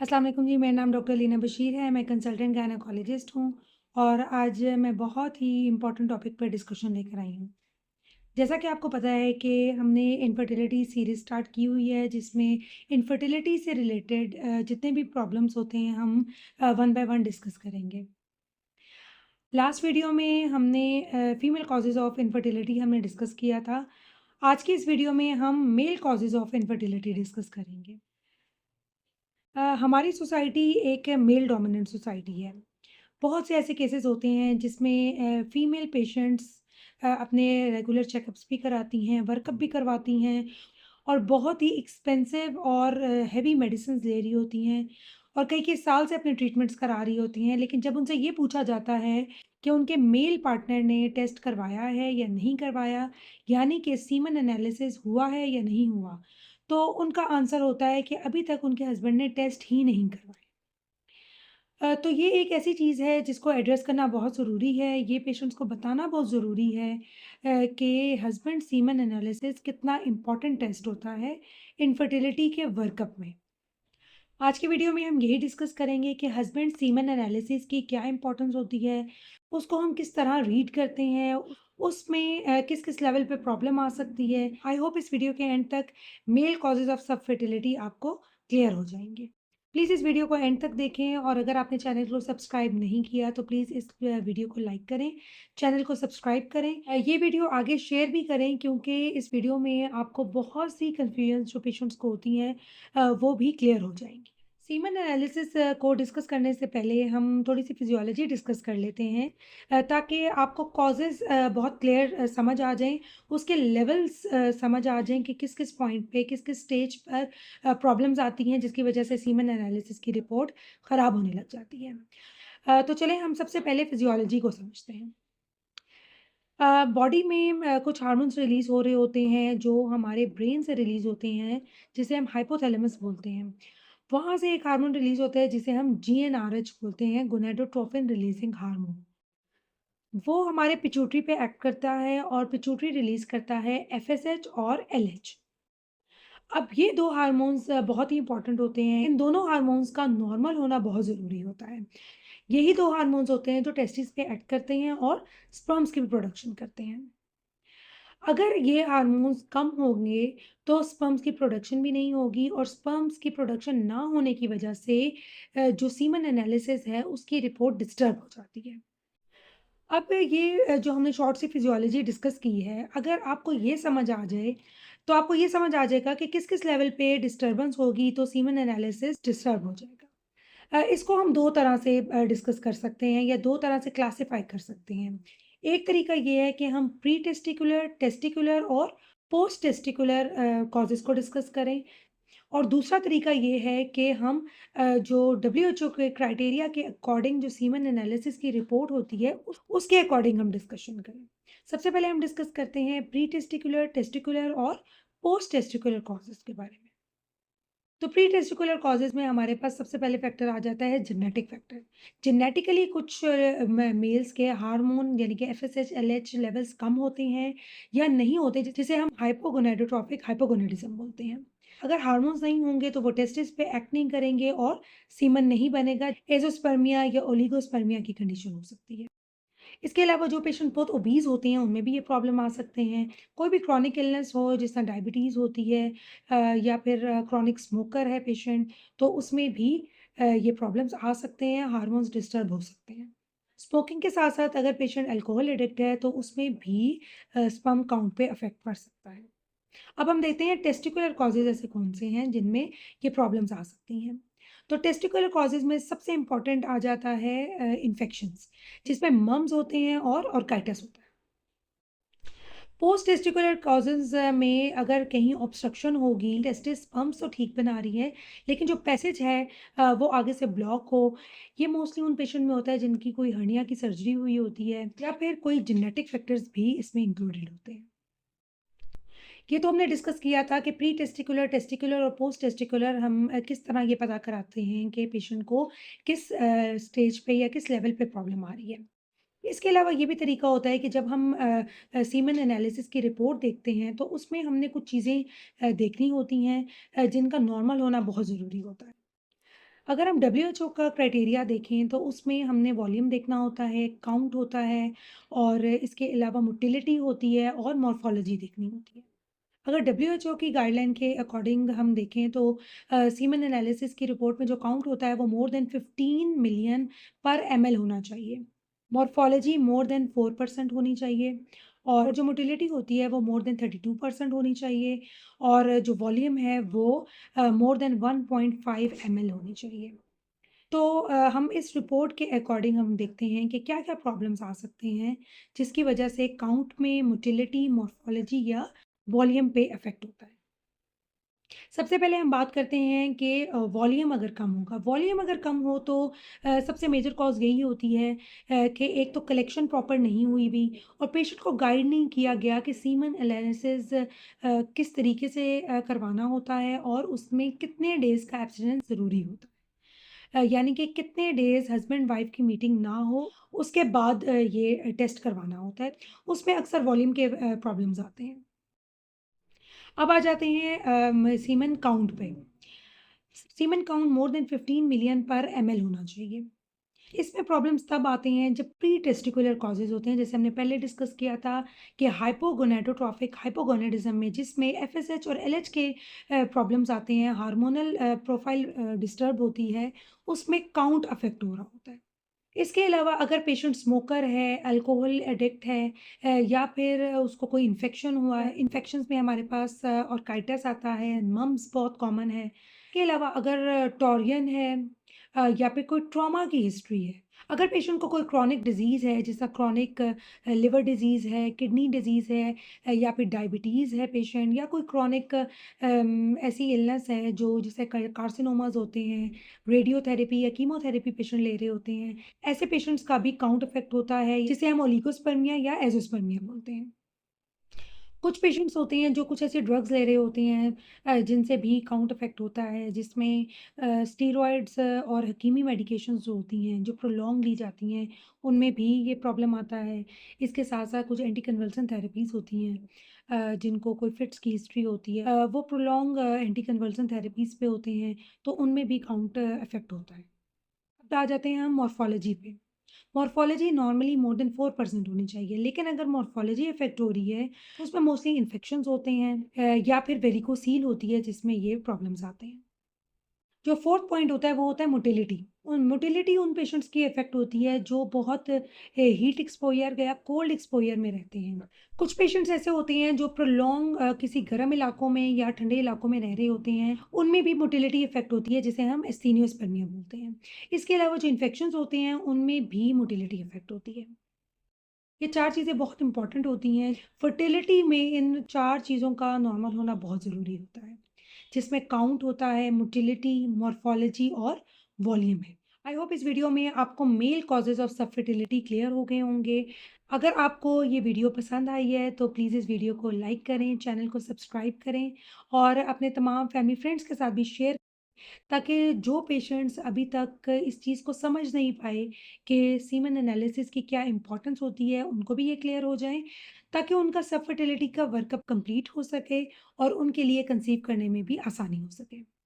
अस्सलाम वालेकुम जी, मेरा नाम डॉक्टर लीना बशीर है। मैं कंसल्टेंट गायनेकोलॉजिस्ट हूँ और आज मैं बहुत ही इम्पोर्टेंट टॉपिक पर डिस्कशन लेकर आई हूँ। जैसा कि आपको पता है कि हमने इनफर्टिलिटी सीरीज़ स्टार्ट की हुई है, जिसमें इनफर्टिलिटी से रिलेटेड जितने भी प्रॉब्लम्स होते हैं हम वन बाय वन डिस्कस करेंगे। लास्ट वीडियो में हमने फीमेल कॉजेज़ ऑफ इनफर्टिलिटी हमने डिस्कस किया था। आज की इस वीडियो में हम male causes of infertility discuss करेंगे। हमारी सोसाइटी एक मेल डोमिनेंट सोसाइटी है। बहुत से ऐसे केसेस होते हैं जिसमें फीमेल पेशेंट्स अपने रेगुलर चेकअप्स भी कराती हैं, वर्कअप भी करवाती हैं और बहुत ही एक्सपेंसिव और हेवी मेडिसिन्स ले रही होती हैं और कई-कई साल से अपने ट्रीटमेंट्स करा रही होती हैं। लेकिन जब उनसे ये पूछा जाता है कि उनके मेल पार्टनर ने टेस्ट करवाया है या नहीं करवाया, यानी कि सीमन एनालिसिस हुआ है या नहीं हुआ, तो उनका आंसर होता है कि अभी तक उनके हस्बैंड ने टेस्ट ही नहीं करवाए। तो ये एक ऐसी चीज़ है जिसको एड्रेस करना बहुत ज़रूरी है। ये पेशेंट्स को बताना बहुत ज़रूरी है कि हस्बैंड सीमन एनालिसिस कितना इम्पोर्टेंट टेस्ट होता है इनफर्टिलिटी के वर्कअप में। आज की वीडियो में हम यही डिस्कस करेंगे कि हस्बैंड सीमन एनालिसिस की क्या इम्पोर्टेंस होती है, उसको हम किस तरह रीड करते हैं, उसमें किस-किस लेवल पे प्रॉब्लम आ सकती है। आई होप इस वीडियो के एंड तक मेल कॉजेज़ ऑफ सब फर्टिलिटी आपको क्लियर हो जाएँगे। प्लीज़ इस वीडियो को एंड तक देखें और अगर आपने चैनल को सब्सक्राइब नहीं किया तो प्लीज़ इस वीडियो को लाइक करें, चैनल को सब्सक्राइब करें। ये वीडियो आगे शेयर भी करें क्योंकि इस वीडियो में आपको बहुत सी कन्फ्यूजन जो पेशेंट्स को होती हैं वो भी क्लियर हो जाएँगी। सीमन एनालिसिस को डिस्कस करने से पहले हम थोड़ी-सी फिज़ियोलॉजी डिस्कस कर लेते हैं ताकि आपको कॉज़ेज़ बहुत क्लियर समझ आ जाएँ, उसके लेवल्स समझ आ जाएँ कि किस-किस पॉइंट पे, किस-किस स्टेज पर प्रॉब्लम्स आती हैं जिसकी वजह से सीमन एनालिसिस की रिपोर्ट ख़राब होने लग जाती है। तो चलें हम सबसे पहले फिज़ियोलॉजी को समझते हैं। बॉडी में कुछ हार्मोन्स रिलीज़ हो रहे होते हैं जो हमारे ब्रेन से रिलीज़ होते हैं, जिसे हम हाइपोथैलेमस बोलते हैं। वहाँ से एक हार्मोन रिलीज़ होता है जिसे हम जीएनआरएच बोलते हैं, गोनाडोट्रोपिन रिलीज़िंग हार्मोन। वो हमारे पिट्यूटरी पे एक्ट करता है और पिट्यूटरी रिलीज़ करता है एफएसएच और एलएच। अब ये 2 हार्मोन्स बहुत ही इम्पोर्टेंट होते हैं। इन दोनों हार्मोन्स का नॉर्मल होना बहुत ज़रूरी होता है। यही 2 हार्मोन्स होते हैं जो टेस्टिस पे एक्ट करते हैं और स्पर्म्स की भी प्रोडक्शन करते हैं। अगर ये हार्मोन्स कम होंगे तो स्पर्म्स की प्रोडक्शन भी नहीं होगी और स्पर्म्स की प्रोडक्शन ना होने की वजह से जो सीमन एनालिसिस है उसकी रिपोर्ट डिस्टर्ब हो जाती है। अब ये जो हमने शॉर्ट सी फिजियोलॉजी डिस्कस की है, अगर आपको ये समझ आ जाए, तो आपको ये समझ आ जाएगा कि किस-किस लेवल पे डिस्टर्बेंस होगी तो सीमन एनालिसिस डिस्टर्ब हो जाएगा। इसको हम 2 तरह से डिस्कस कर सकते हैं या 2 तरह से क्लासिफ़ाई कर सकते हैं। एक तरीका ये है कि हम प्री टेस्टिकुलर, टेस्टिकुलर और पोस्ट टेस्टिकुलर कॉज़ेज़ को डिस्कस करें और दूसरा तरीका ये है कि हम जो डब्ल्यूएचओ के क्राइटेरिया के अकॉर्डिंग जो सीमन एनालिसिस की रिपोर्ट होती है, उसके अकॉर्डिंग हम डिस्कशन करें। सबसे पहले हम डिस्कस करते हैं प्री टेस्टिकुलर, टेस्टिकुलर और पोस्ट टेस्टिकुलर कॉज़ेज़ के बारे में। तो प्री टेस्टिकुलर कॉजेज़ में हमारे पास सबसे पहले फैक्टर आ जाता है जेनेटिक फैक्टर। जेनेटिकली कुछ मेल्स के हार्मोन यानी कि एफएसएच, एलएच लेवल्स कम होते हैं या नहीं होते जिसे हम हाइपोगोनाडोट्रोपिक हाइपोगोनाडिज्म बोलते हैं। अगर हार्मोन्स नहीं होंगे तो वो टेस्टिस पे एक्ट नहीं करेंगे और सीमन नहीं बनेगा। एज़ोस्पर्मिया या ओलिगोस्पर्मिया की कंडीशन हो सकती है। इसके अलावा जो पेशेंट बहुत ओबीज़ होते हैं, उनमें भी ये प्रॉब्लम आ सकते हैं। कोई भी क्रॉनिक इलनेस हो, जिस तरह डायबिटीज़ होती है या फिर क्रॉनिक स्मोकर है पेशेंट, तो उसमें भी ये प्रॉब्लम्स आ सकते हैं, हार्मोन्स डिस्टर्ब हो सकते हैं। स्मोकिंग के साथ-साथ अगर पेशेंट अल्कोहल एडिक्ट है, तो उसमें भी स्पर्म काउंट पे इफ़ेक्ट पड़ सकता है। अब हम देखते हैं टेस्टिकुलर कॉजेज़ ऐसे कौन-से हैं, जिनमें ये प्रॉब्लम्स आ सकती हैं। तो टेस्टिकुलर कॉजेज़ में सबसे इम्पोर्टेंट आ जाता है इन्फेक्शंस, जिसमें मम्स होते हैं और ऑर्काइटिस होता है। पोस्ट टेस्टिकुलर कॉजेज़ में अगर कहीं ऑब्स्ट्रक्शन होगी, टेस्टिस पम्प्स तो ठीक बना रही है, लेकिन जो पैसेज है वो आगे से ब्लॉक हो, ये मोस्टली उन पेशेंट में होता है जिनकी कोई हर्निया की सर्जरी हुई होती है या फिर कोई जेनेटिक फैक्टर्स भी इसमें इंक्लूडेड होते हैं। ये तो हमने डिस्कस किया था कि प्री टेस्टिकुलर, टेस्टिकुलर और पोस्ट टेस्टिकुलर हम किस तरह ये पता कराते हैं कि पेशेंट को किस स्टेज पे या किस लेवल पे प्रॉब्लम आ रही है। इसके अलावा ये भी तरीका होता है कि जब हम सीमेन एनालिसिस की रिपोर्ट देखते हैं, तो उसमें हमने कुछ चीज़ें देखनी होती हैं जिनका नॉर्मल होना बहुत ज़रूरी होता है। अगर हम डब्ल्यूएचओ का क्राइटेरिया देखें तो उसमें हमने वॉल्यूम देखना होता है, काउंट होता है और इसके अलावा मोटिलिटी होती है और मॉर्फोलॉजी देखनी होती है। अगर डब्ल्यूएचओ की गाइडलाइन के अकॉर्डिंग हम देखें तो सीमन एनालिसिस की रिपोर्ट में जो काउंट होता है वो मोर देन 15 मिलियन पर एमएल होना चाहिए। मॉर्फोलॉजी मोर देन 4% होनी चाहिए और जो मोटिलिटी होती है वो मोर देन 32% होनी चाहिए और जो वॉल्यूम है वो मोर देन 1.5 एमएल होनी चाहिए। तो हम इस रिपोर्ट के अकॉर्डिंग हम देखते हैं कि क्या-क्या प्रॉब्लम्स आ सकते हैं, जिसकी वजह से काउंट में मोटिलिटी, मॉर्फोलॉजी या वॉल्यूम पे इफ़ेक्ट होता है। सबसे पहले हम बात करते हैं कि वॉल्यूम अगर कम होगा, वॉल्यूम अगर कम हो तो सबसे मेजर कॉज़ यही होती है कि एक तो कलेक्शन प्रॉपर नहीं हुई भी और पेशेंट को गाइड नहीं किया गया कि सीमन एनालिसिस किस तरीके से करवाना होता है और उसमें कितने डेज़ का एब्सटिनेंस ज़रूरी होता है। यानी कि कितने डेज़ हस्बैंड वाइफ की मीटिंग ना हो, उसके बाद ये टेस्ट करवाना होता है। उसमें अक्सर वॉल्यूम के प्रॉब्लम्स आते हैं। अब आ जाते हैं सीमेन काउंट पे। सीमेन काउंट मोर देन 15 मिलियन पर एमएल होना चाहिए। इसमें प्रॉब्लम्स तब आते हैं जब प्री टेस्टिकुलर कॉजेज़ होते हैं, जैसे हमने पहले डिस्कस किया था कि हाइपोगोनाडोट्रोफिक हाइपोगोनाडिज़्म में जिसमें एफएसएच और एलएच के प्रॉब्लम्स आते हैं, हार्मोनल प्रोफाइल डिस्टर्ब होती है, उसमें काउंट अफ़ेक्ट हो रहा होता है। इसके अलावा अगर पेशेंट स्मोकर है, अल्कोहल एडिक्ट है या फिर उसको कोई इन्फेक्शन हुआ है, इन्फेक्शंस में हमारे पास ऑर्काइटिस आता है, मम्प्स बहुत कॉमन है। इसके अलावा अगर टॉरियन है या फिर कोई ट्रॉमा की हिस्ट्री है। अगर पेशेंट को कोई क्रॉनिक डिज़ीज़ है, जैसा क्रॉनिक लिवर डिज़ीज़ है, किडनी डिज़ीज़ है या फिर डायबिटीज़ है पेशेंट या कोई क्रॉनिक ऐसी इलनेस है जो जिसे कार्सिनोमास होते हैं, रेडियोथेरेपी या कीमोथेरेपी पेशेंट ले रहे होते हैं। ऐसे पेशेंट्स का भी काउंट इफ़ेक्ट होता है, जिसे हम ओलिगोस्पर्मिया या एज़ोस्पर्मिया बोलते हैं। कुछ पेशेंट्स होते हैं जो कुछ ऐसे ड्रग्स ले रहे होते हैं जिनसे भी काउंट इफ़ेक्ट होता है, जिसमें स्टेरॉइड्स और हकीमी मेडिकेशंस जो होती हैं, जो प्रोलॉन्ग ली जाती हैं, उनमें भी ये प्रॉब्लम आता है। इसके साथ-साथ कुछ एंटी कन्वल्सन थेरेपीज़ होती हैं जिनको कोई फिट्स की हिस्ट्री होती है। वो प्रोलॉन्ग एंटी कन्वल्सन थेरेपीज़ पे होते हैं, तो उनमें भी काउंट इफ़ेक्ट होता है। अब आ जाते हैं हम मॉर्फोलॉजी पे। मॉर्फोलॉजी नॉर्मली मोर देन 4% होनी चाहिए, लेकिन अगर मॉर्फोलॉजी इफ़ेक्ट हो रही है, तो उसमें मोस्टली इन्फेक्शंस होते हैं या फिर वेरिकोसील होती है जिसमें ये प्रॉब्लम्स आते हैं। जो फोर्थ पॉइंट होता है वो होता है मोटिलिटी। मोटिलिटी उन पेशेंट्स की इफ़ेक्ट होती है जो बहुत हीट एक्सपोज़र या कोल्ड एक्सपोज़र में रहते हैं। कुछ पेशेंट्स ऐसे होते हैं जो प्रोलॉन्ग किसी गर्म इलाकों में या ठंडे इलाकों में रह रहे होते हैं, उनमें भी मोटिलिटी इफ़ेक्ट होती है जिसे हम एस्थीनियोस्पर्मिया बोलते हैं। इसके अलावा जो इन्फेक्शंस होते हैं उनमें भी मोटिलिटी इफ़ेक्ट होती है। ये 4 चीज़ें बहुत इम्पोर्टेंट होती हैं। फर्टिलिटी में इन 4 चीज़ों का नॉर्मल होना बहुत ज़रूरी होता है, जिसमें काउंट होता है, मोटिलिटी, मॉर्फोलॉजी और वॉल्यूम है। आई होप इस वीडियो में आपको मेल कॉजेज़ ऑफ सबफर्टिलिटी क्लियर हो गए होंगे। अगर आपको ये वीडियो पसंद आई है, तो प्लीज़ इस वीडियो को लाइक करें, चैनल को सब्सक्राइब करें और अपने तमाम फैमिली फ्रेंड्स के साथ भी शेयर ताकि जो पेशेंट्स अभी तक इस चीज़ को समझ नहीं पाए कि सीमेन एनालिसिस की क्या इम्पोर्टेंस होती है, उनको भी ये क्लियर हो जाए, ताकि उनका सब फर्टिलिटी का वर्कअप कंप्लीट हो सके और उनके लिए कंसीव करने में भी आसानी हो सके।